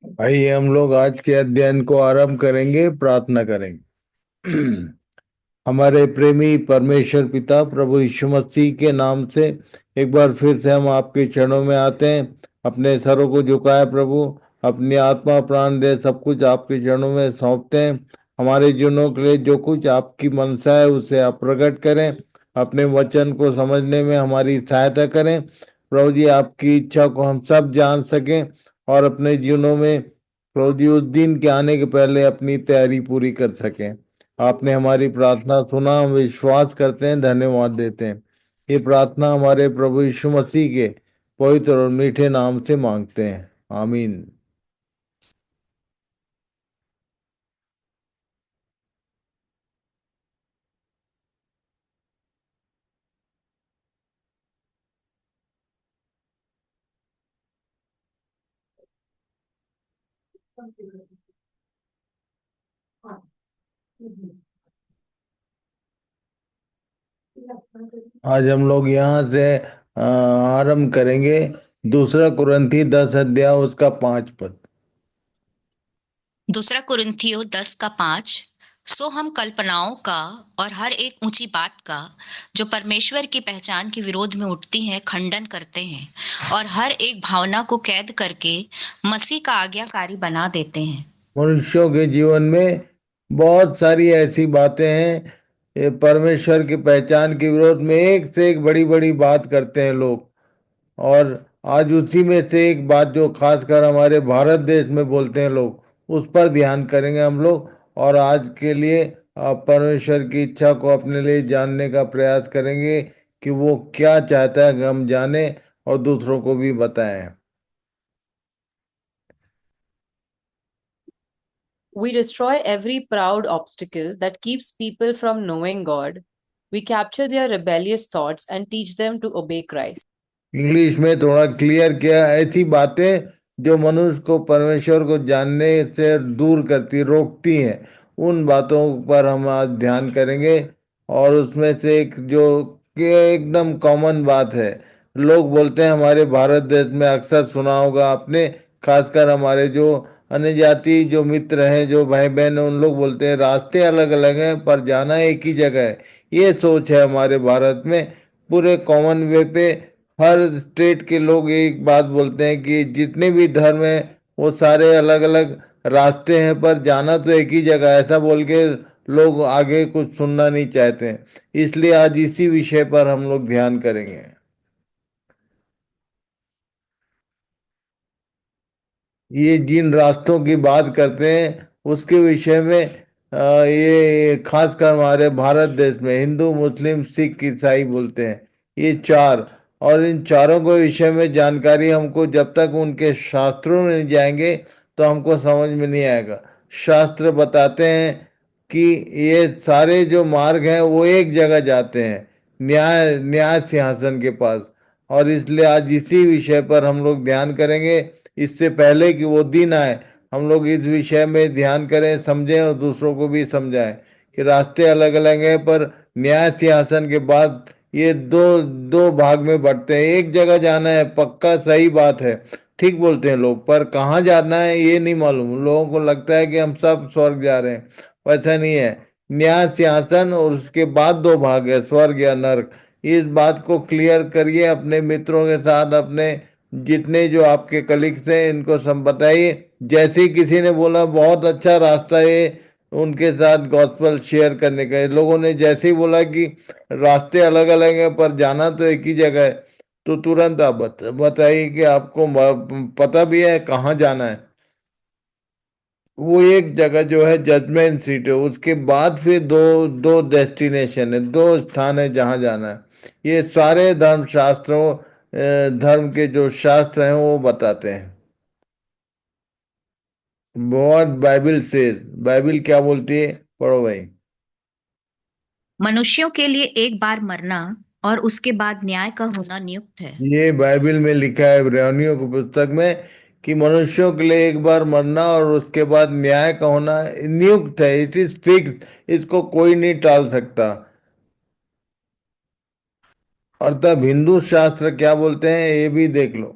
भाई हम लोग आज के अध्ययन को आरंभ करेंगे, प्रार्थना करेंगे। हमारे प्रेमी परमेश्वर पिता प्रभु यीशु मसीह के नाम से एक बार फिर से हम आपके चरणों में आते हैं। अपने सरों को झुकाए प्रभु, अपनी आत्मा प्राण दे सब कुछ आपके चरणों में सौंपते हैं। हमारे जीवनों के लिए जो कुछ आपकी मनसा है उसे आप प्रकट करें। अपने वचन को समझने में हमारी सहायता करें। प्रभु जी, आपकी इच्छा को हम सब जान सकें और अपने जीवनों में प्रभु जी उस दिन के आने के पहले अपनी तैयारी पूरी कर सकें। आपने हमारी प्रार्थना सुना, हम विश्वास करते हैं, धन्यवाद देते हैं। ये प्रार्थना हमारे प्रभु यीशु मसीह के पवित्र और मीठे नाम से मांगते हैं, आमीन। आज हम लोग यहाँ से आरंभ करेंगे। दूसरा कुरिन्थी 10 अध्याय उसका 5 पद। दूसरा कुरिन्थियों 10 का 5। सो हम कल्पनाओं का और हर एक ऊंची बात का जो परमेश्वर की पहचान के विरोध में उठती है खंडन करते हैं और हर एक भावना को कैद करके मसीह का आज्ञाकारी बना देते हैं। मनुष्यों के जीवन में बहुत सारी ऐसी बातें हैं, ये परमेश्वर की पहचान के विरोध में एक से एक बड़ी बड़ी बात करते हैं लोग। और आज उसी में से एक बात जो खासकर हमारे भारत देश में बोलते हैं लोग, उस पर ध्यान करेंगे हम लोग। और आज के लिए परमेश्वर की इच्छा को अपने लिए जानने का प्रयास करेंगे कि वो क्या चाहता है कि हम जाने और दूसरों को भी बताएं। We destroy every proud obstacle that keeps people from knowing God. We capture their rebellious thoughts and teach them to obey Christ. English में थोड़ा क्लियर किया, ऐसी बातें जो मनुष्य को परमेश्वर को जानने से दूर करती, रोकती हैं, उन बातों पर हम आज ध्यान करेंगे। और उसमें से एक जो कि एकदम कॉमन बात है, लोग बोलते हैं, हमारे भारत देश में अक्सर सुना होगा आपने, खासकर हमारे जो अन्य जाति जो मित्र हैं, जो भाई बहन हैं, उन लोग बोलते हैं रास्ते अलग अलग हैं पर जाना एक ही जगह है। ये सोच है हमारे भारत में। पूरे कॉमन वे पे हर स्टेट के लोग एक बात बोलते हैं कि जितने भी धर्म हैं वो सारे अलग अलग रास्ते हैं पर जाना तो एक ही जगह है। ऐसा बोल के लोग आगे कुछ सुनना नहीं चाहते हैं। इसलिए आज इसी विषय पर हम लोग ध्यान करेंगे। ये जिन रास्तों की बात करते हैं उसके विषय में ये खासकर हमारे भारत देश में हिंदू मुस्लिम सिख ईसाई बोलते हैं, ये चार। और इन चारों के विषय में जानकारी हमको जब तक उनके शास्त्रों में नहीं जाएंगे तो हमको समझ में नहीं आएगा। शास्त्र बताते हैं कि ये सारे जो मार्ग हैं वो एक जगह जाते हैं, न्याय न्याय सिंहासन के पास। और इसलिए आज इसी विषय पर हम लोग ध्यान करेंगे। इससे पहले कि वो दिन आए, हम लोग इस विषय में ध्यान करें, समझें और दूसरों को भी समझाएं कि रास्ते अलग अलग हैं पर न्याय सिंहासन के बाद ये दो दो भाग में बढ़ते हैं। एक जगह जाना है, पक्का सही बात है, ठीक बोलते हैं लोग, पर कहाँ जाना है ये नहीं मालूम। लोगों को लगता है कि हम सब स्वर्ग जा रहे हैं, वैसा नहीं है। न्याय सिंहासन और उसके बाद दो भाग है, स्वर्ग या नर्क। इस बात को क्लियर करिए अपने मित्रों के साथ, अपने जितने जो आपके कलीग्स हैं इनको सब बताइए। जैसे ही किसी ने बोला बहुत अच्छा रास्ता है उनके साथ गॉस्पेल शेयर करने का, लोगों ने जैसे ही बोला कि रास्ते अलग अलग हैं पर जाना तो एक ही जगह है, तो तुरंत आप बताइए कि आपको पता भी है कहाँ जाना है। वो एक जगह जो है जजमेंट सीट है, उसके बाद फिर दो दो डेस्टिनेशन है, दो स्थान है जहाँ जाना है। ये सारे धर्म शास्त्रों धर्म के जो शास्त्र हैं वो बताते हैं। बहुत बाइबल से, बाइबल क्या बोलती है, पढ़ो भाई। मनुष्यों के लिए एक बार मरना और उसके बाद न्याय का होना नियुक्त है। ये बाइबल में लिखा है, इब्रानियों की पुस्तक में, कि मनुष्यों के लिए एक बार मरना और उसके बाद न्याय का होना नियुक्त है। इट इज फिक्स, इसको कोई नहीं टाल सकता। और तब हिंदू शास्त्र क्या बोलते हैं ये भी देख लो।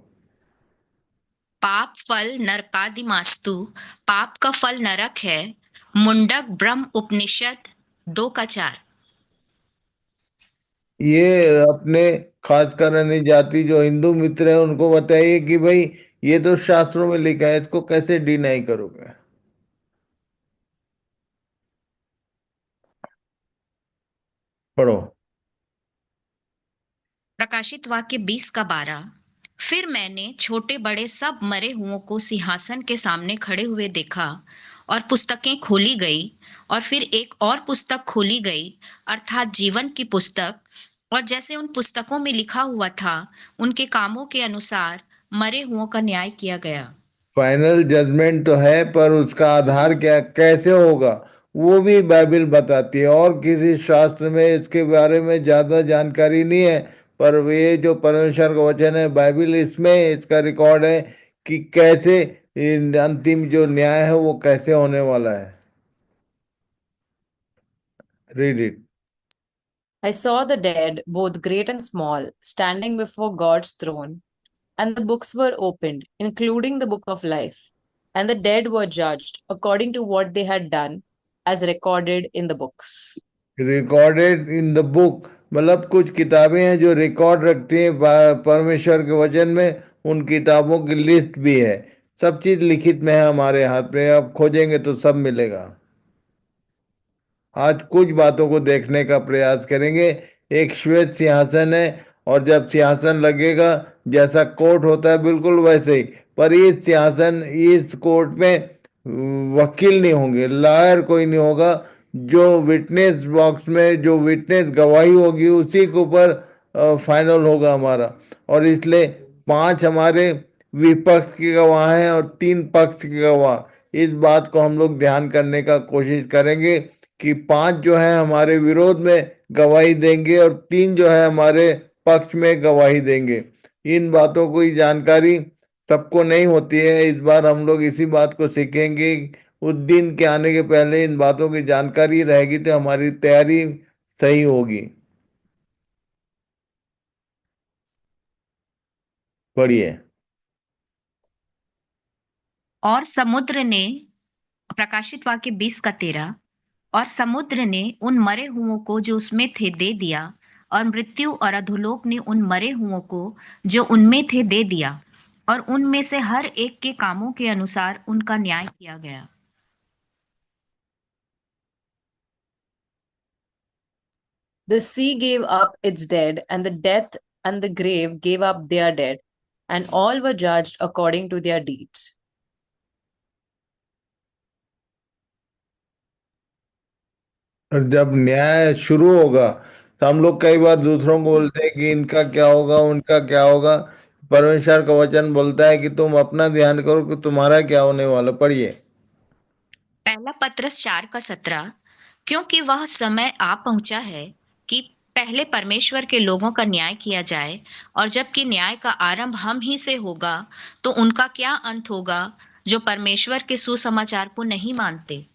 पाप फल नरकादिमास्तु, पाप का फल नरक है। मुंडक ब्रह्म उपनिषद 2 का 4। ये अपने खासकर अन्य जाति जो हिंदू मित्र हैं उनको बताइए कि भाई ये तो शास्त्रों में लिखा है, इसको कैसे डिनाई करोगे। पढ़ो। प्रकाशित वाक्य 20 का 12। फिर मैंने छोटे बड़े सब मरे हुओं को सिंहासन के सामने खड़े हुए देखा, और पुस्तकें खोली गई, और फिर एक और पुस्तक खोली गई, अर्थात जीवन की पुस्तक। और जैसे उन पुस्तकों में लिखा हुआ था, उनके कामों के अनुसार मरे हुओं का न्याय किया गया। फाइनल जजमेंट तो है, पर उसका आधार क्या कैसे होगा वो भी बाइबल बताती है, और किसी शास्त्र में इसके बारे में ज्यादा जानकारी नहीं है। पर ये जो परमेश्वर का वचन है बाइबल, इसमें इसका रिकॉर्ड है कि कैसे अंतिम जो न्याय है वो कैसे होने वाला है। Read it. I saw the dead, both great and small, standing before God's throne, and the books were opened, including the book of life. And the dead were judged according to what they had done, as recorded in the books. Recorded in the book मतलब कुछ किताबें हैं जो record रखती हैं परमेश्वर के वचन में, उन किताबों की लिस्ट भी है। सब चीज लिखित में है हमारे हाथ में, अब खोजेंगे तो सब मिलेगा। आज कुछ बातों को देखने का प्रयास करेंगे। एक श्वेत सिंहासन है, और जब सिंहासन लगेगा जैसा कोर्ट होता है बिल्कुल वैसे ही, पर ये सिंहासन इस कोर्ट में वकील नहीं होंगे, लॉयर कोई नहीं होगा। जो विटनेस बॉक्स में जो विटनेस गवाही होगी उसी के ऊपर फाइनल होगा हमारा। और इसलिए 5 हमारे विपक्ष के गवाह हैं और 3 पक्ष के गवाह। इस बात को हम लोग ध्यान करने का कोशिश करेंगे कि 5 जो है हमारे विरोध में गवाही देंगे और 3 जो है हमारे पक्ष में गवाही देंगे। इन बातों की जानकारी सबको नहीं होती है, इस बार हम लोग इसी बात को सीखेंगे। उस दिन के आने के पहले इन बातों की जानकारी रहेगी तो हमारी तैयारी सही होगी। पढ़िए। और समुद्र ने, प्रकाशित वाक्य 20 का 13। और समुद्र ने उन मरे हुओं को जो उसमें थे दे दिया, और मृत्यु और अधोलोक ने उन मरे हुओं को जो उनमें थे दे दिया, और उनमें से हर एक के कामों के अनुसार उनका न्याय किया गया। The sea gave up its dead, and the death and the grave gave up their dead, and all were judged according to their deeds. और जब न्याय शुरू होगा तो हम लोग कई बार दूसरों को बोलते हैं कि इनका क्या होगा उनका क्या होगा। परमेश्वर का वचन बोलता है कि तुम अपना ध्यान करो कि तुम्हारा क्या होने वाला। पढ़िए। पहला पत्रस 4 का 17। क्योंकि वह समय आ पहुंचा है कि पहले परमेश्वर के लोगों का न्याय किया जाए, और जबकि न्याय का आरंभ हम ही से होगा, तो उनका क्या अंत होगा जो परमेश्वर के सुसमाचार को नहीं मानते।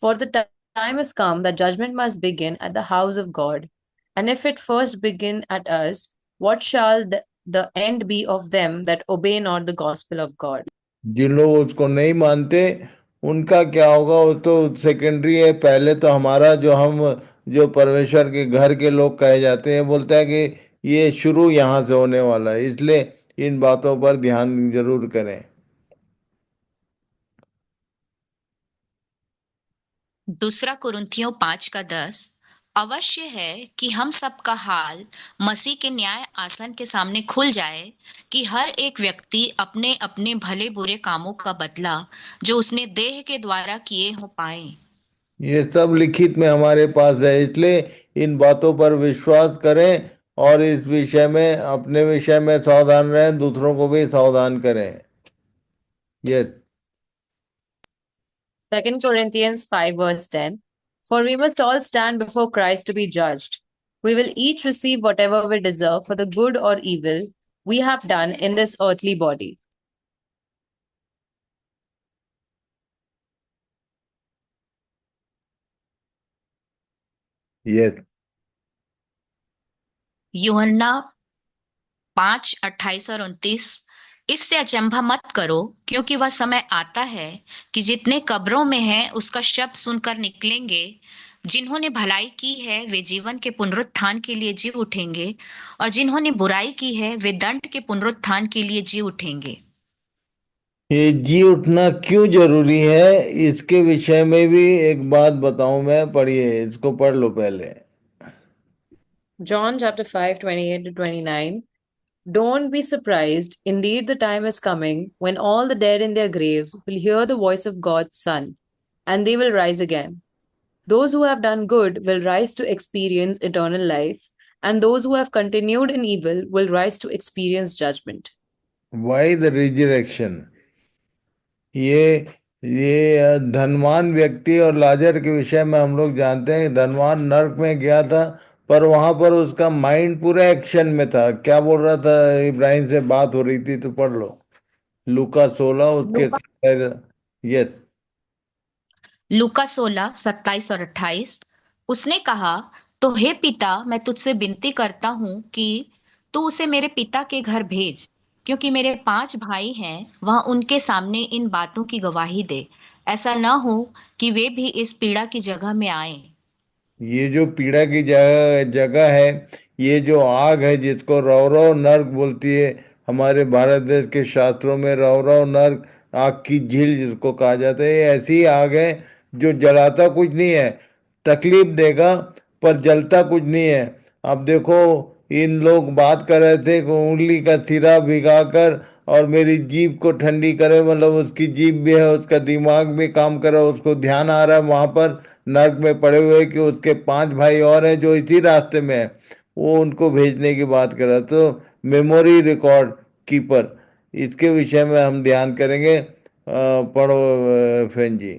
For the time has come that judgment must begin at the house of God. And if it first begin at us, what shall the end be of them that obey not the gospel of God? जिन लोग उसको नहीं मानते उनका क्या होगा वो तो secondary है। पहले तो हमारा जो हम जो परमेश्वर के घर के लोग कहे जाते हैं, बोलता है कि ये शुरू यहाँ से होने वाला है, इसलिए इन बातों पर ध्यान जरूर करें। दूसरा कुरिन्थियों 5 का 10। अवश्य है कि हम सबका हाल मसीह के न्याय आसन के सामने खुल जाए, कि हर एक व्यक्ति अपने अपने भले बुरे कामों का बदला जो उसने देह के द्वारा किए हो पाए। ये सब लिखित में हमारे पास है, इसलिए इन बातों पर विश्वास करें और इस विषय में अपने विषय में सावधान रहें, दूसरों को भी सावधान करें। Yes. 2 Corinthians 5 verse 10. For we must all stand before Christ to be judged. We will each receive whatever we deserve for the good or evil we have done in this earthly body. Yes. यूहन्ना 5:28 और 29। इससे अचंभा मत करो, क्योंकि वह समय आता है कि जितने कब्रों में हैं उसका शब्द सुनकर निकलेंगे। जिन्होंने भलाई की है वे जीवन के पुनरुत्थान के लिए जी उठेंगे, और जिन्होंने बुराई की है वे दंड के पुनरुत्थान के लिए जी उठेंगे। ये जी उठना क्यों जरूरी है, इसके विषय में भी एक बात बताऊं मैं। पढ़िए, इसको पढ़ लो पहले। John chapter 5, 28 to 29. Don't be surprised. Indeed, the time is coming when all the dead in their graves will hear the voice of God's Son, and they will rise again. Those who have done good will rise to experience eternal life, and those who have continued in evil will rise to experience judgment. Why the resurrection. ये धनवान व्यक्ति और लाजर के विषय में हम लोग जानते हैं। धनवान नर्क में गया था, पर वहां पर उसका माइंड पूरा एक्शन में था। क्या बोल रहा था? इब्राहिम से बात हो रही थी, तो पढ़ लो। लूका 16 उसके। यस। लूका 16:27 और 28। उसने कहा, तो हे पिता, मैं तुझसे विनती करता हूं कि तू उसे मेरे पिता के घर भेज, क्योंकि मेरे 5 भाई हैं। वह उनके सामने इन बातों की गवाही दे, ऐसा न हो कि वे भी इस पीड़ा की जगह में आए। ये जो पीड़ा की जगह जगह है, ये जो आग है जिसको रौरव नर्क बोलती है, हमारे भारत देश के शास्त्रों में रौरव नर्क, आग की झील जिसको कहा जाता है, ये ऐसी आग है जो जलाता कुछ नहीं है, तकलीफ देगा पर जलता कुछ नहीं है। अब देखो, इन लोग बात कर रहे थे कि उंगली का सिरा भिगाकर और मेरी जीभ को ठंडी करे, मतलब उसकी जीभ भी है, उसका दिमाग भी काम कर रहा है, उसको ध्यान आ रहा है वहां पर नर्क में पड़े हुए कि उसके 5 भाई और हैं जो इसी रास्ते में है। वो उनको भेजने की बात कर रहा है। तो मेमोरी रिकॉर्ड कीपर, इसके विषय में हम ध्यान करेंगे। पढ़ो fan ji.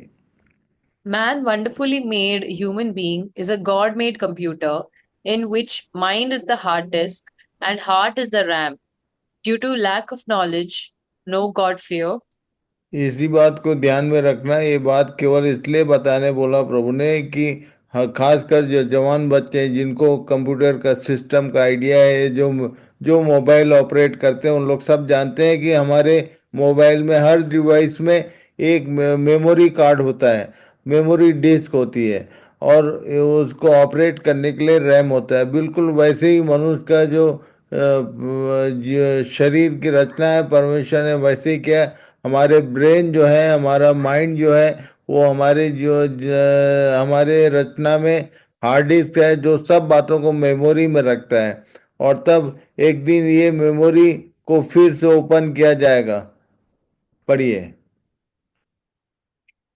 Man, wonderfully made human being, is a God made computer in which mind is the hard disk and heart is the RAM. Due to lack of knowledge, no God fear. इसी बात को ध्यान में रखना। ये बात केवल इसलिए बताने बोला प्रभु ने कि हाँ, खासकर जो जवान बच्चे हैं जिनको कंप्यूटर का सिस्टम का आइडिया है, जो जो मोबाइल ऑपरेट करते हैं, उन लोग सब जानते हैं कि हमारे मोबाइल में हर डिवाइस में एक मेमोरी कार्ड होता है, मेमोरी डिस्क होती है, और उसको ऑपरेट करने के लिए रैम होता है। बिल्कुल वैसे ही मनुष्य का जो शरीर की रचना है, परमेश्वर ने वैसे ही किया। हमारे ब्रेन जो है, हमारा माइंड जो है, वो हमारे हमारे रचना में हार्ड डिस्क है जो सब बातों को मेमोरी में रखता है। और तब एक दिन ये मेमोरी को फिर से ओपन किया जाएगा। पढ़िए।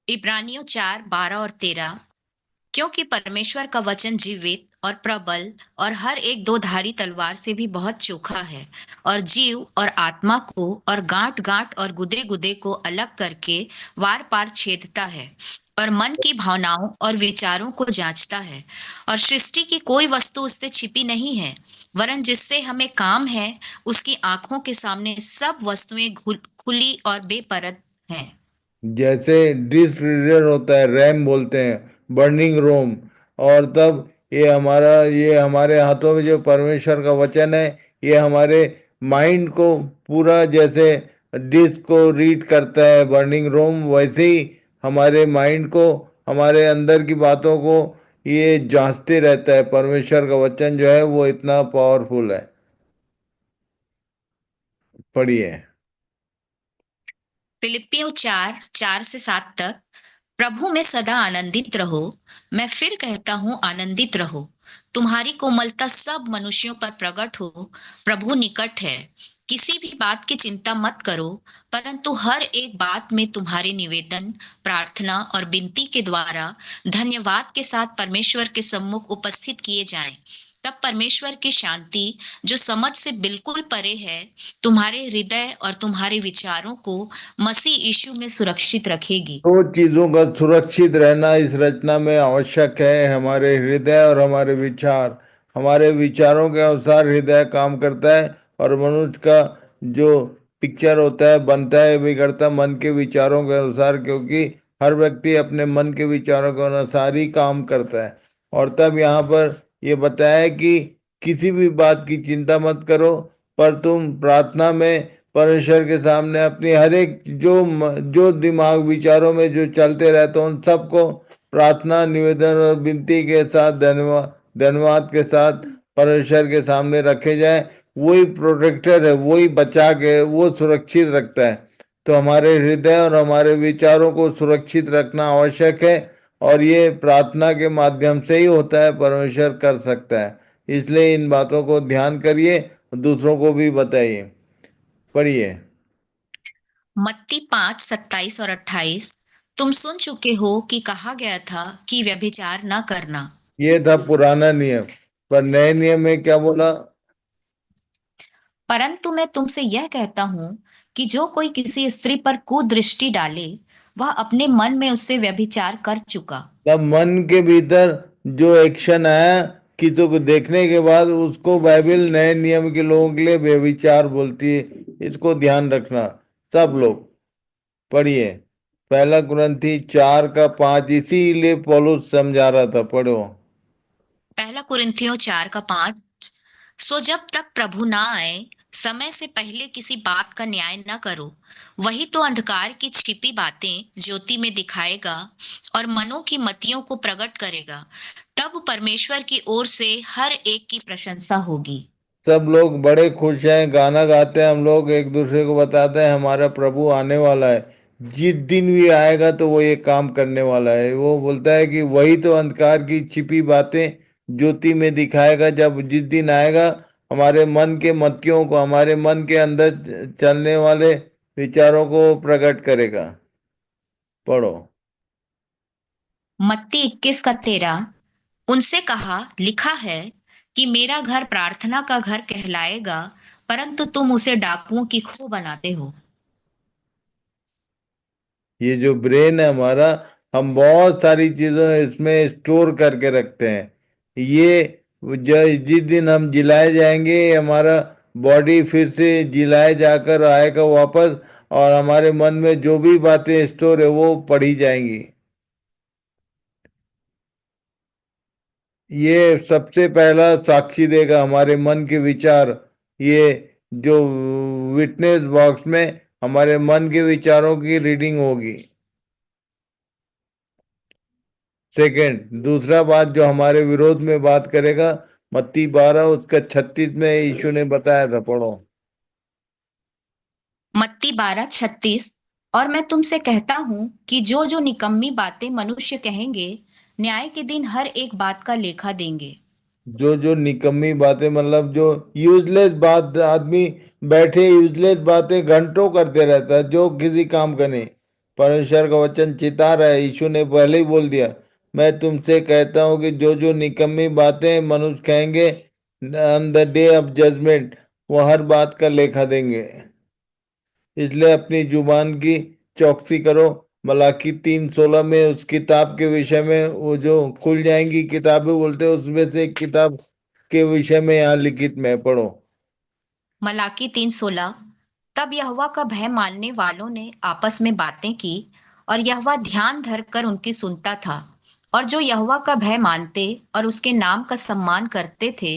इब्रानियों 4:12 और 13। क्योंकि परमेश्वर का वचन जीवित और प्रबल और हर एक दो धारी तलवार से भी बहुत चोखा है, और जीव और आत्मा को और गांठ गांठ और गुदे गुदे को अलग करके वार पार छेदता है, और मन की भावनाओं और विचारों को जांचता है। और सृष्टि की कोई वस्तु उससे छिपी नहीं है, वरन जिससे हमें काम है उसकी आंखों के सामने सब वस्तुएं खुली और बेपरद हैं। जैसे डिस्क रीडर होता है, रैम बोलते हैं, बर्निंग रोम। और तब ये हमारे हाथों में जो परमेश्वर का वचन है, ये हमारे माइंड को पूरा जैसे डिस्क को रीड करता है, बर्निंग रोम, वैसे ही हमारे माइंड को, हमारे अंदर की बातों को ये जांचते रहता है। परमेश्वर का वचन जो है वो इतना पावरफुल है। पढ़िए। फिलिपियों 4:4 से 7 तक। प्रभु में सदा आनंदित रहो। मैं फिर कहता हूं, आनंदित रहो। तुम्हारी कोमलता सब मनुष्यों पर प्रकट हो। प्रभु निकट है। किसी भी बात की चिंता मत करो, परंतु हर एक बात में तुम्हारे निवेदन, प्रार्थना और विनती के द्वारा धन्यवाद के साथ परमेश्वर के सम्मुख उपस्थित किए जाएं। तब परमेश्वर की शांति, जो समझ से बिल्कुल परे है, तुम्हारे हृदय और तुम्हारे विचारों को मसीह यीशु में सुरक्षित रखेगी। दो चीजों का सुरक्षित रहना इस रचना में आवश्यक है, हमारे हृदय और हमारे विचार। हमारे विचारों के अनुसार हृदय काम करता है, और मनुष्य का जो पिक्चर होता है, बनता है, बिगड़ता मन के विचारों के अनुसार, क्योंकि हर व्यक्ति अपने मन के विचारों के अनुसार ही काम करता है। और तब यहाँ पर ये बताया कि किसी भी बात की चिंता मत करो, पर तुम प्रार्थना में परमेश्वर के सामने अपनी हर एक जो दिमाग विचारों में जो चलते रहते हैं उन सबको प्रार्थना निवेदन और विनती के साथ धन्यवाद के साथ परमेश्वर के सामने रखे जाए। वही प्रोटेक्टर है, वही बचा के वो सुरक्षित रखता है। तो हमारे हृदय और हमारे विचारों को सुरक्षित रखना आवश्यक है, और ये प्रार्थना के माध्यम से ही होता है, परमेश्वर कर सकता है। इसलिए इन बातों को ध्यान करिए, दूसरों को भी बताइए। पढ़िए। मत्ती 5:27 और 28। तुम सुन चुके हो कि कहा गया था कि व्यभिचार न करना। ये था पुराना नियम, पर नए नियम में क्या बोला? परंतु मैं तुमसे यह कहता हूं कि जो कोई किसी स्त्री पर कुदृष्टि डाले, वह अपने मन में उससे व्यभिचार कर चुका। तब मन के भीतर जो एक्शन आया किसी को देखने के बाद, उसको बाइबल नए नियम के लोगों के लिए व्यभिचार बोलती है। इसको ध्यान रखना सब लोग। पढ़िए। पहला कुरिन्थी 4:5, इसीलिए पौलुस समझा रहा था। पढ़ो। पहला कुरिन्थियों 4:5। सो जब तक प्रभु ना आए, समय से पहले किसी बात का न्याय न करो। वही तो अंधकार की छिपी बातें ज्योति में दिखाएगा और मनों की मतियों को प्रकट करेगा। तब परमेश्वर की ओर से हर एक की प्रशंसा होगी। सब लोग बड़े खुश हैं, गाना गाते हैं, हम लोग एक दूसरे को बताते हैं हमारा प्रभु आने वाला है। जिस दिन भी आएगा तो वो ये काम करने वाला है। वो बोलता है कि वही तो अंधकार की छिपी बातें ज्योति में दिखाएगा। जब जिस दिन आएगा, हमारे मन के मतियों को, हमारे मन के अंदर चलने वाले विचारों को प्रकट करेगा। पढ़ो। मत्ती 21:13। उनसे कहा, लिखा है कि मेरा घर प्रार्थना का घर कहलाएगा, परंतु तुम उसे डाकुओं की खो बनाते हो। ये जो ब्रेन है हमारा, हम बहुत सारी चीजें इसमें स्टोर करके रखते हैं। ये जिस दिन हम जिलाए जाएंगे, हमारा बॉडी फिर से जिलाए जाकर आएगा वापस, और हमारे मन में जो भी बातें स्टोर है वो पढ़ी जाएंगी। ये सबसे पहला साक्षी देगा हमारे मन के विचार। ये जो विटनेस बॉक्स में हमारे मन के विचारों की रीडिंग होगी। सेकंड, दूसरा बात जो हमारे विरोध में बात करेगा, मत्ती 12 उसका 36 में यीशु ने बताया था। पढ़ो। मत्ती 12:36। और मैं तुमसे कहता हूं कि जो जो निकम्मी बातें मनुष्य कहेंगे, न्याय के दिन हर एक बात का लेखा देंगे। जो जो निकम्मी बातें, मतलब जो यूजलेस बात, आदमी बैठे यूजलेस बातें घंटों करते रहता है, जो किसी काम का नहीं। परमेश्वर का वचन चिता रहा है, यीशु ने पहले ही बोल दिया, मैं तुमसे कहता हूँ कि जो जो निकम्मी बातें मनुष्य कहेंगे on the day of judgment, वो हर बात का लेखा देंगे। इसलिए अपनी जुबान की चौकसी करो। मलाकी 3:16 में उस किताब के विषय में, वो जो खुल जाएंगी किताबें बोलते हैं, उसमें से एक किताब के विषय में यहाँ लिखित में। पढ़ो। मलाकी 3:16। तब यहोवा का भय मानने वालों ने आपस में बातें की, और यहोवा ध्यान धरकर उनकी सुनता था। और जो यहोवा का भय मानते और उसके नाम का सम्मान करते थे,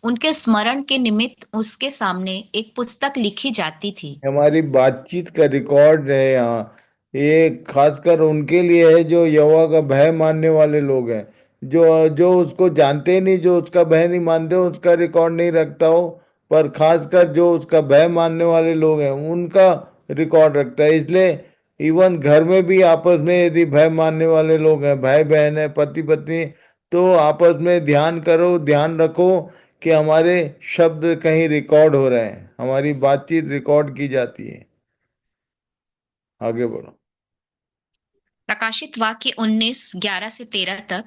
उनके स्मरण के निमित्त उसके सामने एक पुस्तक लिखी जाती थी। हमारी बातचीत का रिकॉर्ड है यहाँ। ये खासकर उनके लिए है जो यहोवा का भय मानने वाले लोग हैं। जो जो उसको जानते ही नहीं, जो उसका भय नहीं मानते, उसका रिकॉर्ड नहीं रखता हो। पर खासकर जो उसका भय मानने वाले लोग हैं उनका रिकॉर्ड रखता है। इसलिए इवन घर में भी आपस में यदि भय मानने वाले लोग हैं, भाई बहन है, पति पत्नी, तो आपस में ध्यान करो, ध्यान रखो कि हमारे शब्द कहीं रिकॉर्ड हो रहे हैं, हमारी बातचीत रिकॉर्ड की जाती है। आगे बढ़ो। प्रकाशित वाक्य 19:11-13 तक।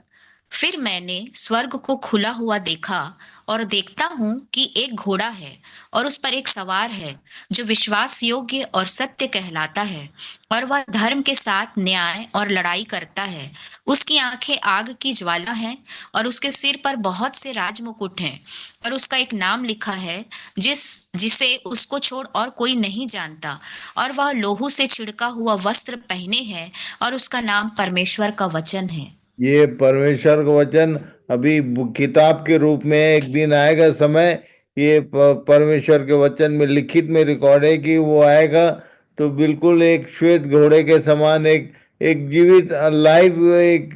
फिर मैंने स्वर्ग को खुला हुआ देखा, और देखता हूं कि एक घोड़ा है, और उस पर एक सवार है, जो विश्वास योग्य और सत्य कहलाता है, और वह धर्म के साथ न्याय और लड़ाई करता है। उसकी आंखें आग की ज्वाला हैं, और उसके सिर पर बहुत से राजमुकुट हैं, और उसका एक नाम लिखा है जिसे उसको छोड़ और कोई नहीं जानता। और वह लोहू से छिड़का हुआ वस्त्र पहने है, और उसका नाम परमेश्वर का वचन है। ये परमेश्वर का वचन अभी किताब के रूप में है। एक दिन आएगा समय ये परमेश्वर के वचन में लिखित में रिकॉर्ड है कि वो आएगा तो बिल्कुल एक श्वेत घोड़े के समान एक एक जीवित लाइव एक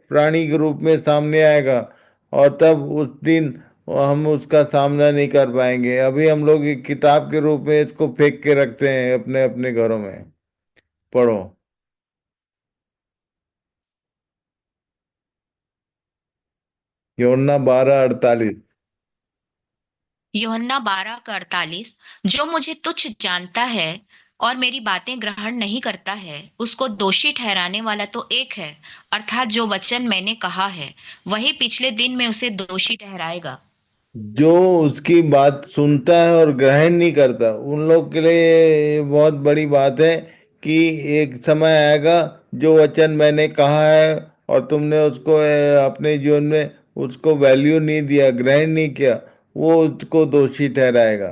प्राणी के रूप में सामने आएगा। और तब उस दिन हम उसका सामना नहीं कर पाएंगे। अभी हम लोग एक किताब के रूप में इसको फेंक के रखते हैं अपने अपने घरों में। पढ़ो। यूहन्ना 12:48। यूहन्ना 12 का 48। जो मुझे तुच्छ जानता है और मेरी बातें ग्रहण नहीं करता है, उसको दोषी ठहराने वाला तो एक है, अर्थात जो वचन मैंने कहा है वही पिछले दिन में उसे दोषी ठहराएगा। जो उसकी बात सुनता है और ग्रहण नहीं करता उन लोग के लिए ये बहुत बड़ी बात है कि एक समय आएगा, जो वचन मैंने कहा है और तुमने उसको अपने जीवन में उसको वैल्यू नहीं दिया, ग्रहण नहीं किया, वो उसको दोषी ठहराएगा।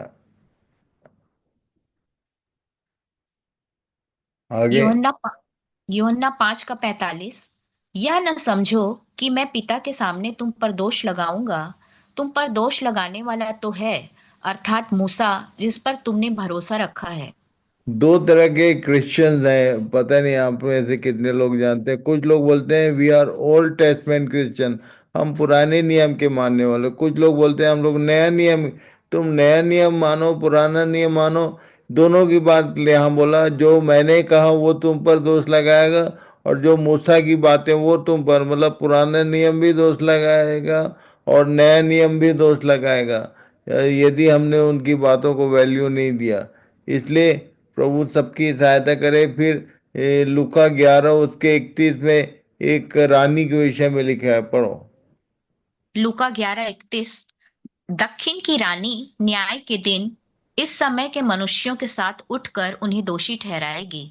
आगे। यूहन्ना यूहन्ना 5 का 45। यह न समझो कि मैं पिता के सामने तुम पर दोष लगाऊंगा। तुम पर दोष लगाने वाला तो है, अर्थात मूसा, जिस पर तुमने भरोसा रखा है। दो तरह के क्रिश्चियंस हैं, पता नहीं आप में से कितने लोग जानते हैं। कुछ लोग बोलते हैं we are Old Testament Christian, हम पुराने नियम के मानने वाले। कुछ लोग बोलते हैं हम लोग नया नियम। तुम नया नियम मानो पुराना नियम मानो, दोनों की बात ले यहाँ बोला। जो मैंने कहा वो तुम पर दोष लगाएगा, और जो मूसा की बातें वो तुम पर, मतलब पुराना नियम भी दोष लगाएगा और नया नियम भी दोष लगाएगा, यदि हमने उनकी बातों को वैल्यू नहीं दिया। इसलिए प्रभु सबकी सहायता करे। फिर लूका 11 उसके 31 में एक रानी के विषय में लिखा है, पढ़ो। लूका 11:31। दक्षिण की रानी न्याय के दिन इस समय के मनुष्यों के साथ उठकर उन्हें दोषी ठहराएगी,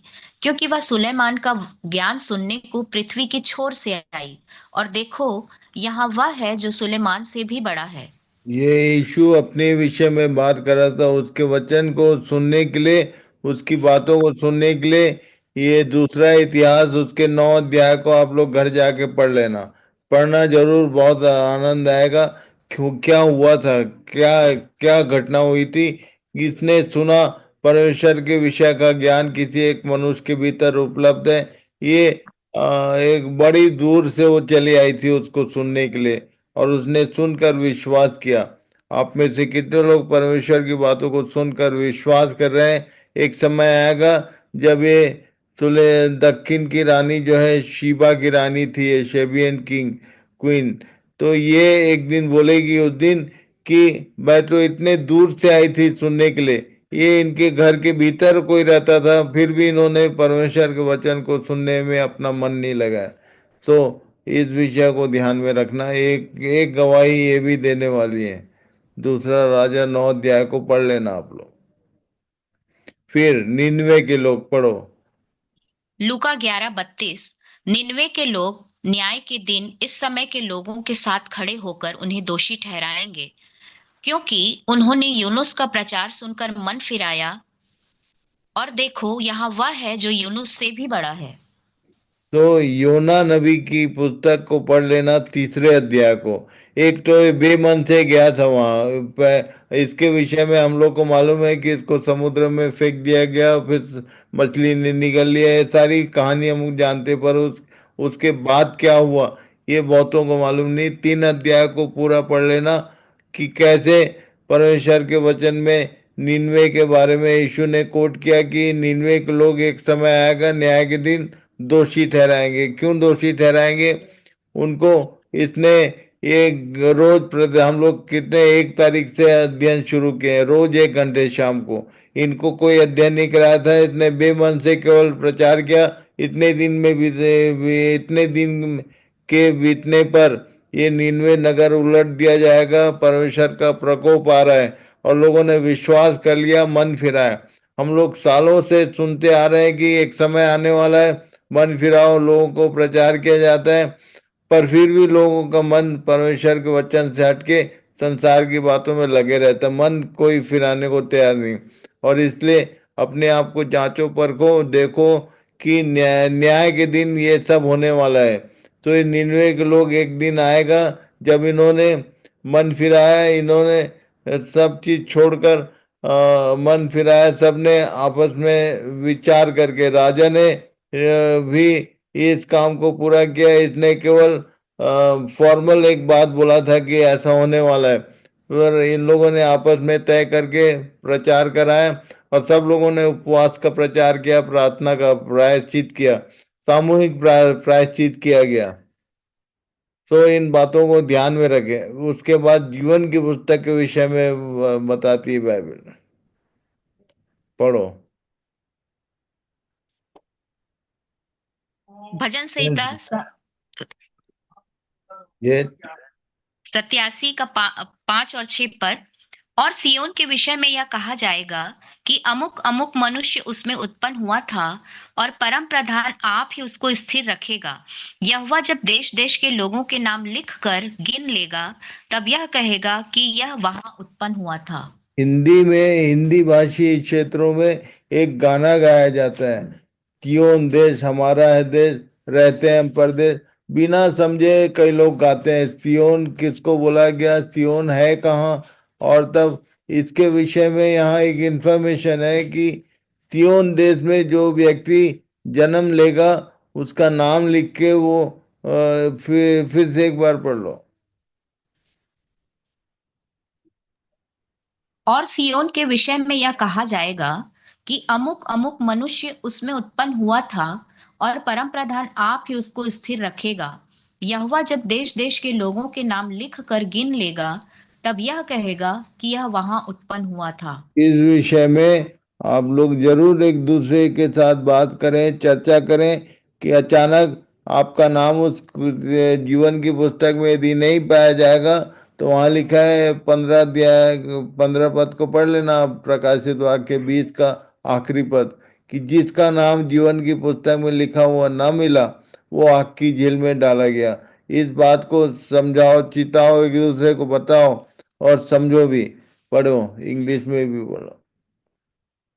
क्योंकि वह सुलेमान का ज्ञान सुनने को पृथ्वी की छोर से आई, और देखो, यहाँ वह है जो सुलेमान से भी बड़ा है। ये यीशु अपने विषय में बात कर रहा था, उसके वचन को सुनने के लिए, उसकी बातों को सुनने के लिए। ये दूसरा इतिहास उसके 9 अध्याय को आप लोग घर जाके पढ़ लेना। पढ़ना जरूर, बहुत आनंद आएगा। क्यों, क्या हुआ था, क्या क्या घटना हुई थी। किसने सुना परमेश्वर के विषय का ज्ञान किसी एक मनुष्य के भीतर उपलब्ध है। ये एक बड़ी दूर से वो चली आई थी उसको सुनने के लिए, और उसने सुनकर विश्वास किया। आप में से कितने लोग परमेश्वर की बातों को सुनकर विश्वास कर रहे हैं। एक समय आएगा जब ये सुले दक्षिण की रानी जो है, शीबा की रानी थी, ये शेबियन किंग क्वीन, तो ये एक दिन बोलेगी उस दिन कि मैं तो इतने दूर से आई थी सुनने के लिए, ये इनके घर के भीतर कोई रहता था, फिर भी इन्होंने परमेश्वर के वचन को सुनने में अपना मन नहीं लगाया। तो इस विषय को ध्यान में रखना। एक एक गवाही ये भी देने वाली है। दूसरा राजा 9 अध्याय को पढ़ लेना आप लोग। फिर निन्वे के लोग, पढ़ो। लूका 11:32। निन्वे के लोग न्याय के दिन इस समय के लोगों के साथ खड़े होकर उन्हें दोषी ठहराएंगे, क्योंकि उन्होंने यूनुस का प्रचार सुनकर मन फिराया, और देखो, यहाँ वह है जो यूनुस से भी बड़ा है। तो योना नबी की पुस्तक को पढ़ लेना, 3 अध्याय को। एक तो ये बेमन से गया था वहां इसके विषय में हम लोग को मालूम है कि इसको समुद्र में फेंक दिया गया, फिर मछली ने निगल लिया। ये सारी कहानी हम जानते, पर उसके बाद क्या हुआ ये बहुतों को मालूम नहीं। 3 अध्याय को पूरा पढ़ लेना कि कैसे परमेश्वर के वचन में निन्वे के बारे में यीशु ने कोट किया कि निन्वे के लोग एक समय आएगा न्याय के दिन दोषी ठहराएंगे। क्यों दोषी ठहराएंगे उनको? इसने ये रोज हम लोग कितने 1 तारीख से अध्ययन शुरू किए हैं, रोज 1 घंटे शाम को। इनको कोई अध्ययन नहीं कराया था, इतने बेमन से केवल प्रचार किया। इतने दिन में इतने दिन के बीतने पर ये निन्वे नगर उलट दिया जाएगा, परमेश्वर का प्रकोप आ रहा है, और लोगों ने विश्वास कर लिया, मन फिराया। हम लोग सालों से सुनते आ रहे हैं कि एक समय आने वाला है, मन फिराओ, लोगों को प्रचार किया जाता है, पर फिर भी लोगों का मन परमेश्वर के वचन से हटके संसार की बातों में लगे रहता, मन कोई फिराने को तैयार नहीं। और इसलिए अपने आप को जांचो परखो, देखो कि न्याय के दिन ये सब होने वाला है। तो ये 99 के लोग एक दिन आएगा जब इन्होंने मन फिराया, इन्होंने सब चीज छोड़कर मन फिराया, सबने आपस में विचार करके। राजा ने भी इस काम को पूरा किया। इसने केवल फॉर्मल एक बात बोला था कि ऐसा होने वाला है, पर इन लोगों ने आपस में तय करके प्रचार कराया, और सब लोगों ने उपवास का प्रचार किया, प्रार्थना का प्रायश्चित किया, सामूहिक प्रायश्चित किया गया। तो इन बातों को ध्यान में रखें। उसके बाद जीवन की पुस्तक के विषय में बताती है बाइबल। पढ़ो। भजन संहिता ये 87 का 5 और 6 पर। और सियोन के विषय में यह कहा जाएगा कि अमुक अमुक मनुष्य उसमें उत्पन्न हुआ था, और परम प्रधान आप ही उसको स्थिर रखेगा। यहोवा जब देश देश के लोगों के नाम लिख कर गिन लेगा, तब यह कहेगा कि यह वहां उत्पन्न हुआ था। हिंदी में, हिंदी भाषी क्षेत्रों में एक गाना गाया जाता है, सियोन देश हमारा है देश, रहते हैं परदेश। बिना समझे कई लोग गाते हैं, सियोन किसको बोला गया, सियोन है कहाँ। और तब इसके विषय में यहाँ एक इंफॉर्मेशन है कि सियोन देश में जो व्यक्ति जन्म लेगा, उसका नाम लिख के वो फिर से एक बार पढ़ लो। और सियोन के विषय में यह कहा जाएगा कि अमुक अमुक मनुष्य उसमें उत्पन्न हुआ था, और परम प्रधान आप ही उसको स्थिर रखेगा। यहोवा जब देश देश के लोगों के नाम लिख कर गिन लेगा, तब यह कहेगा कि यह वहां उत्पन्न हुआ था। इस विषय में आप लोग जरूर एक दूसरे के साथ बात करें, चर्चा करें, कि अचानक आपका नाम उस जीवन की पुस्तक में यदि नहीं पाया जाएगा, तो वहाँ लिखा है 15 अध्याय 15 पद को पढ़ लेना, प्रकाशित वाक्य 20 का आखिरी पद, कि जिसका नाम जीवन की पुस्तक में लिखा हुआ ना मिला, वो आग की झील में डाला गया। इस बात को समझाओ, चिताओ, एक दूसरे को बताओ और समझो भी। पढ़ो, इंग्लिश में भी बोलो।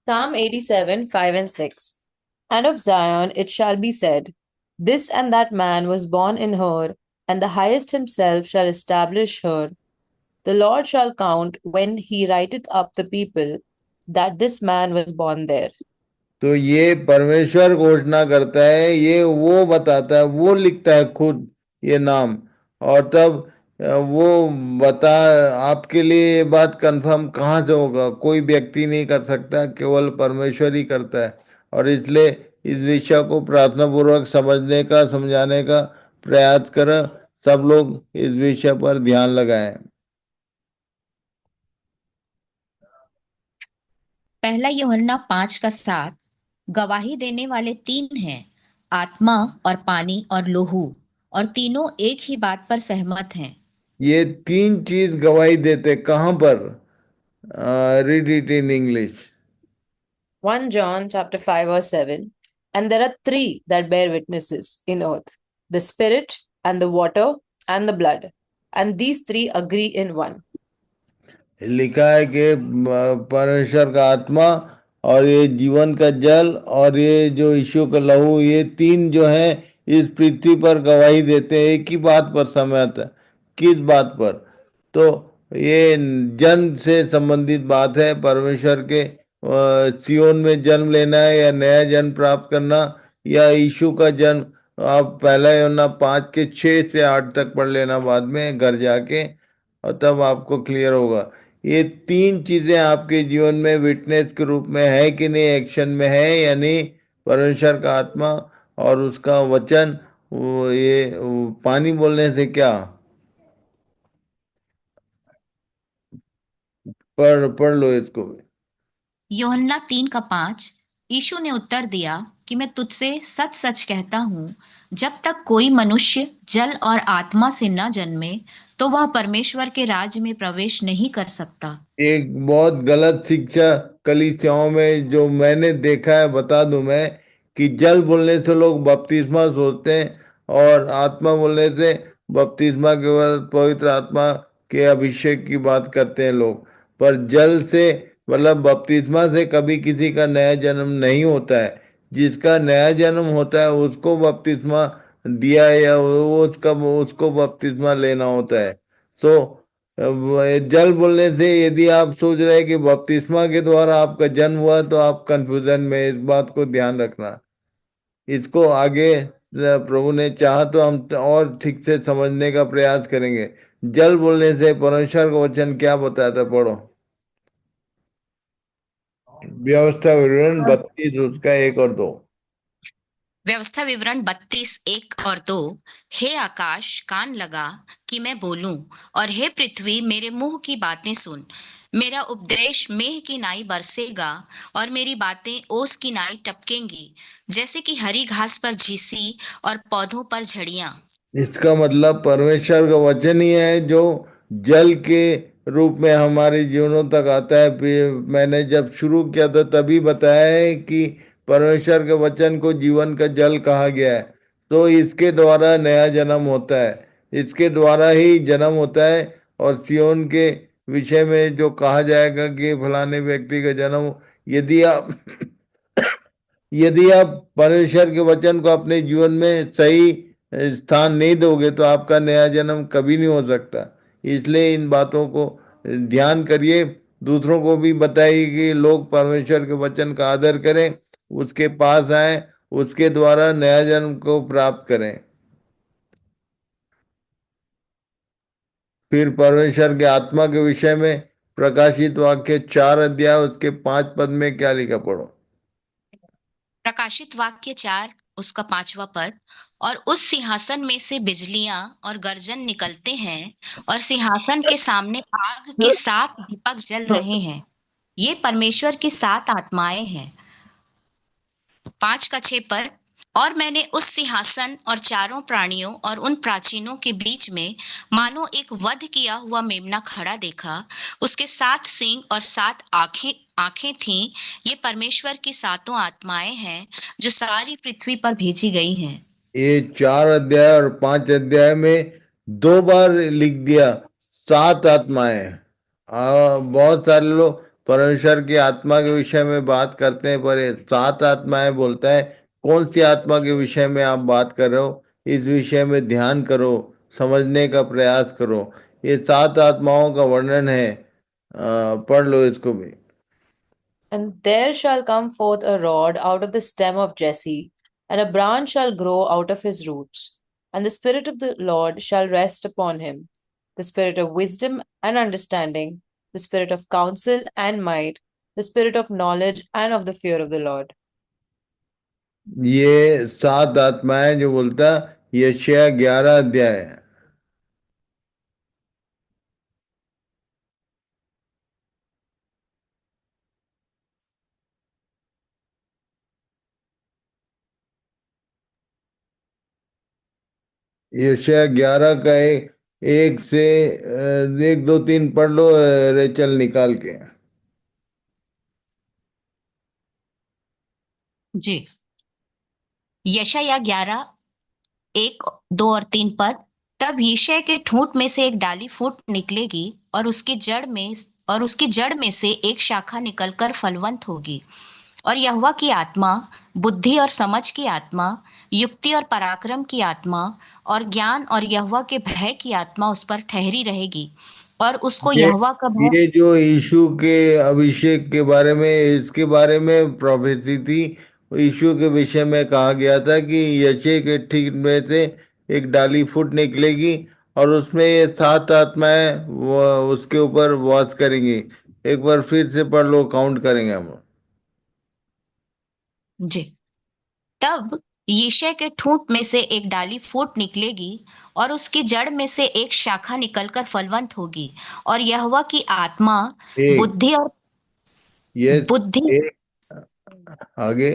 Psalm 87, 5 and 6. And of Zion it shall be said, this and that man was born in her, and the highest himself shall establish her. The Lord shall count when he writeth up the people, that this man was born there. तो ये परमेश्वर घोषणा करता है, ये वो बताता है, वो लिखता है खुद ये नाम। और तब वो बता, आपके लिए ये बात कंफर्म कहाँ से होगा, कोई व्यक्ति नहीं कर सकता, केवल परमेश्वर ही करता है। और इसलिए इस विषय को प्रार्थना पूर्वक समझने का, समझाने का प्रयास करें। सब लोग इस विषय पर ध्यान लगाएं। पहला यूहन्ना 5 का 7। गवाही देने वाले तीन हैं, आत्मा और पानी और लोहू, और तीनों एक ही बात पर सहमत हैं। ये तीन चीज गवाही देते कहाँ पर? Read it in English. 1 John chapter 5 verse 7. And there are three that bear witnesses in earth, the spirit and the water and the blood. And these three agree in one. लिखा है कि परमेश्वर का आत्मा और ये जीवन का जल और ये जो यीशु का लहू, ये तीन जो है इस पृथ्वी पर गवाही देते हैं, एक ही बात पर सहमत है। किस बात पर? तो ये जन्म से संबंधित बात है। परमेश्वर के सियोन में जन्म लेना है, या नया जन्म प्राप्त करना, या यीशु का जन्म। आप पहला यूहन्ना 5 के 6 से 8 तक पढ़ लेना बाद में घर जाके, और तब आपको क्लियर होगा। ये तीन चीजें आपके जीवन में विटनेस के रूप में है कि नहीं, एक्शन में है या नहीं। परमेश्वर का आत्मा और उसका वचन, पानी बोलने से क्या? पढ़ लो इसको भी। यूहन्ना 3 का 5। यीशु ने उत्तर दिया कि मैं तुझसे सच सच कहता हूँ, जब तक कोई मनुष्य जल और आत्मा से न जन्मे, तो वह परमेश्वर के राज्य में प्रवेश नहीं कर सकता। एक बहुत गलत शिक्षा कलीसियाओं में जो मैंने देखा है, बता दूं मैं, कि जल बोलने से लोग बपतिस्मा सोचते हैं, और आत्मा बोलने से बपतिस्मा केवल पवित्र आत्मा के अभिषेक की बात करते हैं लोग। पर जल से मतलब बपतिस्मा से कभी किसी का नया जन्म नहीं होता है। जिसका नया जन्म होता है उसको बपतिस्मा दिया है, या वो उसका उसको बपतिस्मा लेना होता है। सो जल बोलने से यदि आप सोच रहे हैं कि बपतिस्मा के द्वारा आपका जन्म हुआ तो आप कंफ्यूजन में, इस बात को ध्यान रखना। इसको आगे प्रभु ने चाहा तो हम और ठीक से समझने का प्रयास करेंगे। जल बोलने से परमेश्वर का वचन क्या बताता, पढ़ो। व्यवस्था विवरण 32 उसका 1 और 2। व्यवस्था विवरण 32:1 और 2। हे आकाश कान लगा कि मैं बोलूं, और हे पृथ्वी मेरे मुंह की बातें सुन। मेरा उपदेश मेघ की नाई बरसेगा, और मेरी बातें ओस की नाई टपकेंगी, जैसे कि हरी घास पर झीसी और पौधों पर झड़ियां। इसका मतलब परमेश्वर का वचन ही है जो जल के रूप में हमारे जीवनों तक आता है। मैंने जब शुरू किया था तभी बताया है कि परमेश्वर के वचन को जीवन का जल कहा गया है। तो इसके द्वारा नया जन्म होता है, इसके द्वारा ही जन्म होता है। और सियोन के विषय में जो कहा जाएगा कि फलाने व्यक्ति का जन्म, यदि आप यदि आप परमेश्वर के वचन को अपने जीवन में सही स्थान नहीं दोगे तो आपका नया जन्म कभी नहीं हो सकता। इसलिए इन बातों को ध्यान करिए, दूसरों को भी बताइए कि लोग परमेश्वर के वचन का आदर करें, उसके पास आए, उसके द्वारा नया जन्म को प्राप्त करें। फिर परमेश्वर के आत्मा के विषय में प्रकाशित वाक्य 4 अध्याय उसके 5 पद में क्या लिखा, पढ़ो। प्रकाशित वाक्य 4 उसका 5वां पद। और उस सिंहासन में से बिजलियां और गर्जन निकलते हैं, और सिंहासन के सामने आग के 7 दीपक जल रहे हैं। ये परमेश्वर की 7 आत्माएं हैं। 5 का 6 पद। और मैंने उस सिंहासन और चारों प्राणियों और उन प्राचीनों के बीच में मानो एक वध किया हुआ मेमना खड़ा देखा। उसके 7 सींग और 7 आंखें आंखें थीं। ये परमेश्वर की 7 आत्माएं हैं जो सारी पृथ्वी पर भेजी गई हैं। ये 4 अध्याय और 5 अध्याय में 2 बार लिख दिया 7 आत्माएं। बहुत सारे लोग परमेश्वर की आत्मा के विषय में बात करते हैं, पर ये 7 आत्माएं बोलता है। कौन सी आत्मा के विषय में आप बात कर रहे हो, इस विषय में ध्यान करो, समझने का प्रयास करो। ये 7 आत्माओं का वर्णन है, पढ़ लो इसको भी। And there shall come forth a rod out of the stem of Jesse, and a branch shall grow out of his roots. And the Spirit of the Lord shall rest upon him, the Spirit of wisdom and understanding, the Spirit of counsel and might, the Spirit of knowledge and of the fear of the Lord. ये 7 आत्माएं जो बोलता, यशायाह 11 अध्याय है। यशायाह 11 का 1 से 1, 2, 3 पढ़ लो, रेचल निकाल के। जी। यशायाह 11:1, 2 और 3 पद। तब यिशै के ठूंठ में से एक डाली फूट निकलेगी, और उसकी जड़ में से एक शाखा निकलकर फलवंत होगी। और यहोवा की आत्मा, बुद्धि और समझ की आत्मा, युक्ति और पराक्रम की आत्मा, और ज्ञान और यहोवा के भय की आत्मा उस पर ठहरी रहेगी। और उसको ये यहोवा का भय। ये जो यीशु के अभिषेक के बारे में, इसके बारे में प्रोफेसी थी। यीशु के विषय में कहा गया था कि यशे के ठीक में से एक डाली फूट निकलेगी, और उसमें ये 7 आत्माएं वो उसके ऊपर वास करेंगी। एक बार फिर से पढ़ लो, काउंट करेंगे हम। जी। तब यिशै के ठूंठ में से एक डाली फूट निकलेगी, और उसकी जड़ में से एक शाखा निकलकर फलवंत होगी। और यहोवा की आत्मा, एक, बुद्धि और यस, बुद्धि एक, आगे।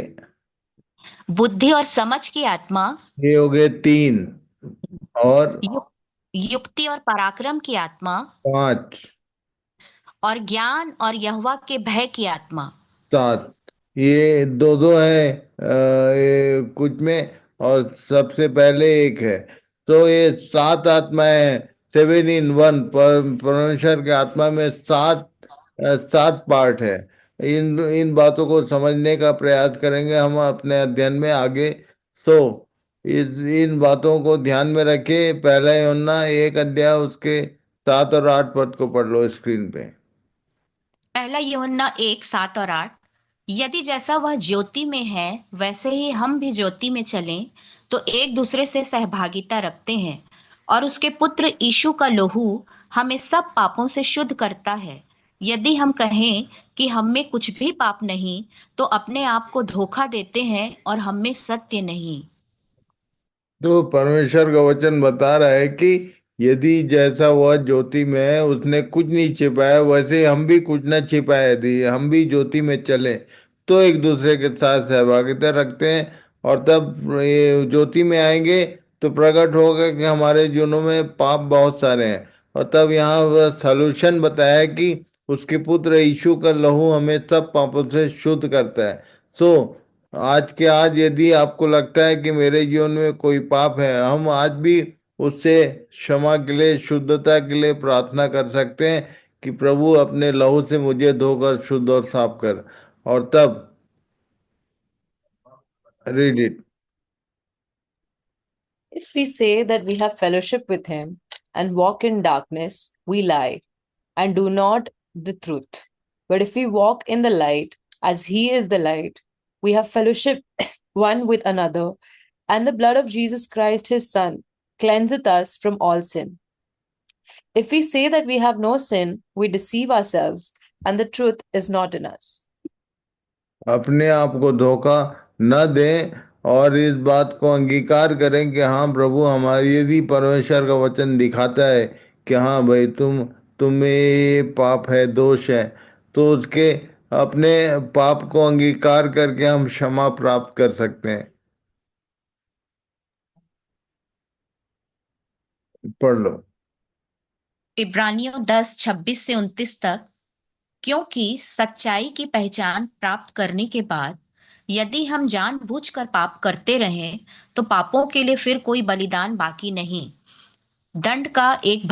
बुद्धि और समझ की आत्मा, ये हो गए 3, और युक, युक्ति और पराक्रम की आत्मा, 5, और ज्ञान और यहोवा के भय की आत्मा। 7। ये दो दो है ये कुछ में, और सबसे पहले एक है। तो ये 7 आत्माएं हैं, 7 in 1। परमेश्वर के आत्मा में 7 पार्ट है। इन इन बातों को समझने का प्रयास करेंगे हम अपने अध्ययन में आगे। तो इन बातों को ध्यान में रखे, पहला यूहन्ना 1 अध्याय उसके 7 और 8 पद को पढ़ लो स्क्रीन पे। पहला यूहन्ना 1:7 और 8। यदि जैसा वह ज्योति में है वैसे ही हम भी ज्योति में चलें तो एक दूसरे से सहभागिता रखते हैं, और उसके पुत्र यीशु का लहू हमें सब पापों से शुद्ध करता है। यदि हम कहें कि हम में कुछ भी पाप नहीं तो अपने आप को धोखा देते हैं और हम में सत्य नहीं। तो परमेश्वर का वचन बता रहा है कि यदि जैसा वह ज्योति में है उसने कुछ नहीं छिपाया, वैसे हम भी कुछ न छिपाए, यदि हम भी ज्योति में चले तो एक दूसरे के साथ सहभागिता रखते हैं। और तब ये ज्योति में आएंगे तो प्रकट होगा कि हमारे जीवनों में पाप बहुत सारे हैं। और तब यहाँ सॉल्यूशन बताया है कि उसके पुत्र यीशु का लहू हमें सब पापों से शुद्ध करता है। सो आज के आज यदि आपको लगता है कि मेरे जीवन में कोई पाप है, हम आज भी उससे क्षमा के लिए, शुद्धता के लिए प्रार्थना कर सकते हैं कि प्रभु अपने लहू से मुझे धोकर शुद्ध और साफ कर। और तब read it. If we say that we have fellowship with him and walk in darkness, we lie and do not the truth. But if we walk in the light, as he is the light, we have fellowship one with another, and the blood of Jesus Christ, his Son, cleanseth us from all sin. If we say that we have no sin, we deceive ourselves, and the truth is not in us. अपने आप को धोखा न दें और इस बात को अंगीकार करें कि हाँ प्रभु, हमारी यदि परमेश्वर का वचन दिखाता है कि हाँ भाई तुम्हें ये पाप है, दोष है, तो उसके अपने पाप को अंगीकार करके हम क्षमा प्राप्त कर सकते हैं। पढ़ लो। इब्रानियों 10:26 से 29 तक। क्योंकि सच्चाई की पहचान प्राप्त करने के बाद यदि हम जानबूझकर पाप करते रहें तो पापों के लिए फिर कोई बलिदान बाकी नहीं। दंड का एक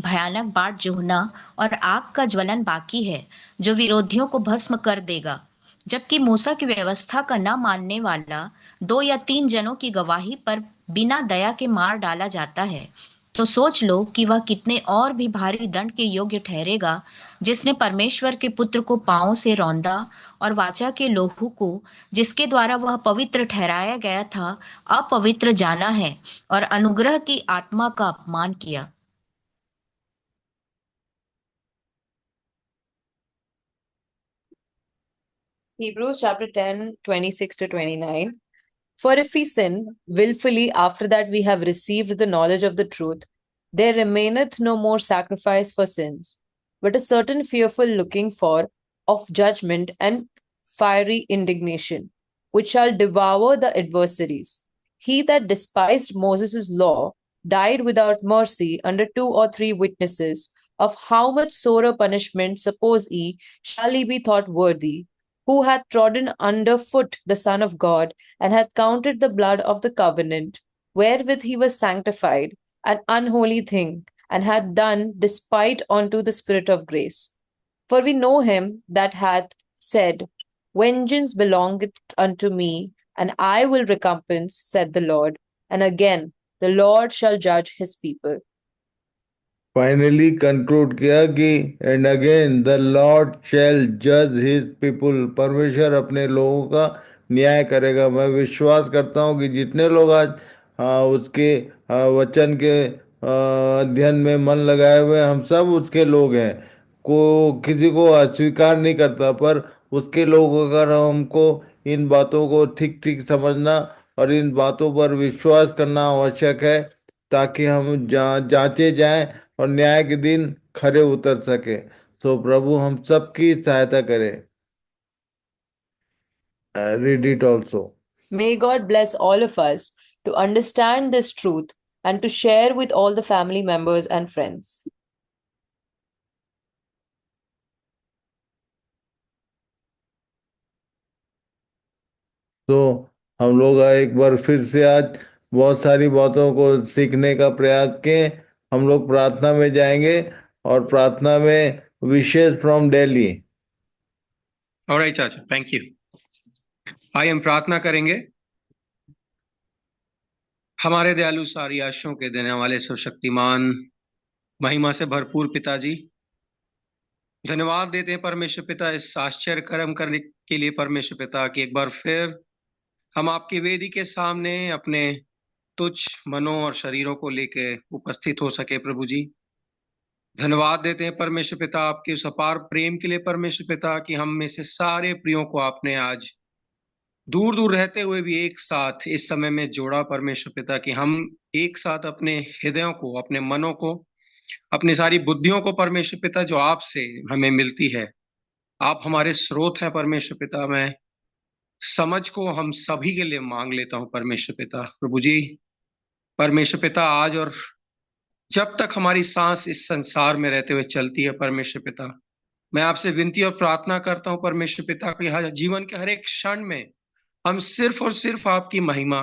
भयानक बाढ़ जोहना और आग का ज्वलन बाकी है जो विरोधियों को भस्म कर देगा। जबकि मूसा की व्यवस्था का न मानने वाला 2 या 3 जनों की गवाही पर बिना दया के मार डाला जाता है, तो सोच लो कि वह कितने और भी भारी दंड के योग्य ठहरेगा, जिसने परमेश्वर के पुत्र को पांवों से रौंदा और वाचा के लोहू को, जिसके द्वारा वह पवित्र ठहराया गया था, अपवित्र जाना है और अनुग्रह की आत्मा का अपमान किया। Hebrews chapter 10, 26 to 29. For if we sin wilfully after that we have received the knowledge of the truth, there remaineth no more sacrifice for sins, but a certain fearful looking for of judgment and fiery indignation, which shall devour the adversaries. He that despised Moses' law died without mercy under 2 or 3 witnesses. Of how much sorer punishment, suppose ye, shall he be thought worthy, who hath trodden under foot the Son of God, and hath counted the blood of the covenant, wherewith he was sanctified, an unholy thing, and hath done despite unto the Spirit of grace. For we know him that hath said, Vengeance belongeth unto me, and I will recompense, said the Lord. And again, the Lord shall judge his people. Finally conclude किया कि and again the Lord शैल जज his people, परमेश्वर अपने लोगों का न्याय करेगा। मैं विश्वास करता हूँ कि जितने लोग आज उसके वचन के अध्ययन में मन लगाए हुए हैं, हम सब उसके लोग हैं। किसी को अस्वीकार नहीं करता, पर उसके लोग अगर हमको इन बातों को ठीक ठीक समझना और इन बातों पर विश्वास करना आवश्यक है, ताकि हम जांचे जाएं और न्याय के दिन खरे उतर सके। सो प्रभु हम सबकी सहायता करे। Read it also. May God bless all of us to understand this truth and to share with all the family members and friends. तो हम लोग एक बार फिर से आज बहुत सारी बातों को सीखने का प्रयास किए। हम लोग प्रार्थना में जाएंगे और प्रार्थना में विशेष फ्रॉम दिल्ली। ऑलराइट चाचा, थैंक यू। आइए हम प्रार्थना करेंगे। हमारे दयालु सारी आशाओं के देने वाले सर्वशक्तिमान महिमा से भरपूर पिताजी, धन्यवाद देते हैं परमेश्वर पिता इस आश्चर्य कर्म करने के लिए परमेश्वर पिता कि एक बार फिर हम आपकी वेदी के सामने अपने तुच्छ मनों और शरीरों को लेकर उपस्थित हो सके। प्रभु जी, धन्यवाद देते हैं परमेश्वर पिता आपके उस अपार प्रेम के लिए परमेश्वर पिता कि हम में से सारे प्रियों को आपने आज दूर दूर रहते हुए भी एक साथ इस समय में जोड़ा परमेश्वर पिता कि हम एक साथ अपने हृदयों को, अपने मनों को, अपनी सारी बुद्धियों को परमेश्वर पिता जो आपसे हमें मिलती है, आप हमारे स्रोत हैं परमेश्वर पिता। मैं समझ को हम सभी के लिए मांग लेता हूं परमेश्वर पिता। प्रभु जी, परमेश्वर पिता आज और जब तक हमारी सांस इस संसार में रहते हुए चलती है परमेश्वर पिता, मैं आपसे विनती और प्रार्थना करता हूं परमेश्वर पिता कि हर जीवन के हर एक क्षण में हम सिर्फ और सिर्फ आपकी महिमा,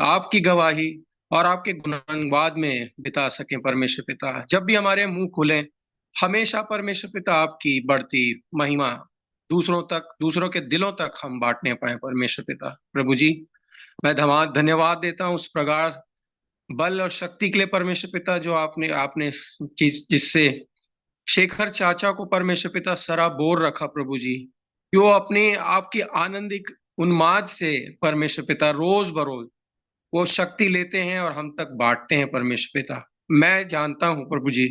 आपकी गवाही और आपके गुणानुवाद में बिता सकें परमेश्वर पिता। जब भी हमारे मुंह खुले, हमेशा परमेश्वर पिता आपकी बढ़ती महिमा दूसरों तक, दूसरों के दिलों तक हम बांटने पाए परमेश्वर पिता। प्रभु जी, मैं धन्यवाद देता हूं उस प्रगाढ़ बल और शक्ति के लिए परमेश्वर पिता जो आपने आपने जिससे शेखर चाचा को परमेश्वर पिता सराबोर रखा। प्रभु जी, कि वो अपने आपकी आनंदिक उन्माद से परमेश्वर पिता रोज बरोज वो शक्ति लेते हैं और हम तक बांटते हैं परमेश्वर पिता। मैं जानता हूं प्रभु जी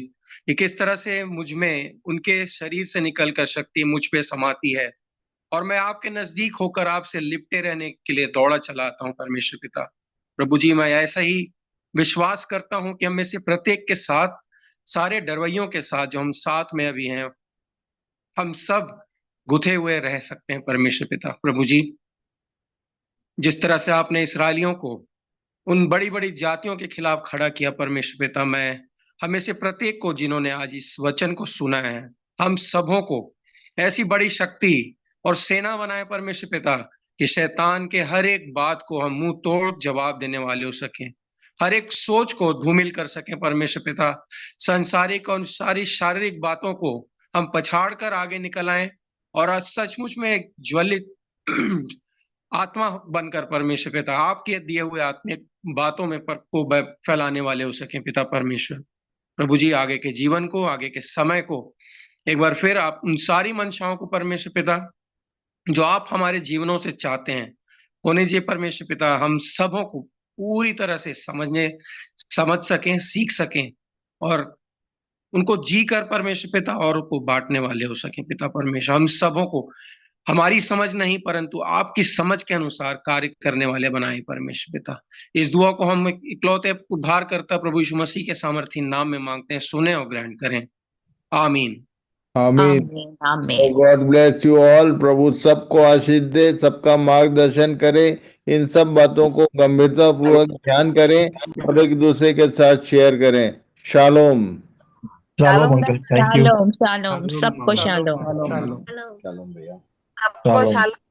कि किस तरह से मुझ में उनके शरीर से निकलकर शक्ति मुझ पे समाती है और मैं आपके नजदीक होकर आपसे लिपटे रहने के लिए दौड़ा चलाता हूं परमेश्वर पिता। प्रभु जी, मैं ऐसा ही विश्वास करता हूं कि हम में से प्रत्येक के साथ, सारे डरवैयों के साथ जो हम साथ में अभी हैं, हम सब गुथे हुए रह सकते हैं परमेश्वर पिता। प्रभु जी, जिस तरह से आपने इसराइलियों को उन बड़ी बड़ी जातियों के खिलाफ खड़ा किया परमेश्वर पिता, मैं हमें से प्रत्येक को जिन्होंने आज इस वचन को सुना है, हम सबों को ऐसी बड़ी शक्ति और सेना बनाए परमेश्वर पिता कि शैतान के हर एक बात को हम मुंह तोड़ जवाब देने वाले हो सकें, हर एक सोच को धूमिल कर सकें परमेश्वर पिता। संसारिक और सारी शारीरिक बातों को हम पछाड़ कर आगे निकल आए और आज सचमुच में एक ज्वलित आत्मा बनकर परमेश्वर पिता आपके दिए हुए आत्मिक बातों में को फैलाने वाले हो सके पिता परमेश्वर। प्रभु जी, आगे के जीवन को, आगे के समय को एक बार फिर आप उन सारी मंशाओं को परमेश्वर पिता जो आप हमारे जीवनों से चाहते हैं होने जी परमेश्वर पिता, हम सबों को पूरी तरह से समझ सकें, सीख सकें और उनको जी कर परमेश्वर पिता और को बांटने वाले हो सके पिता परमेश्वर। हम सबों को हमारी समझ नहीं परंतु आपकी समझ के अनुसार कार्य करने वाले बनाए परमेश्वर पिता। इस दुआ को हम इकलौते उद्धार करता प्रभु यीशु मसीह के सामर्थी नाम में मांगते हैं, सुने और ग्रहण करें। आमीन। आमीन। आमीन आमीन। God bless you all. प्रभु सबको आशीष दे, सबका मार्गदर्शन करे। इन सब बातों को गंभीरता पूर्वक ध्यान करें और एक दूसरे के साथ शेयर करें। Shalom. Shalom uncle, thank you. Shalom shalom, सबको शालोम। शालोम भैया। शालोम।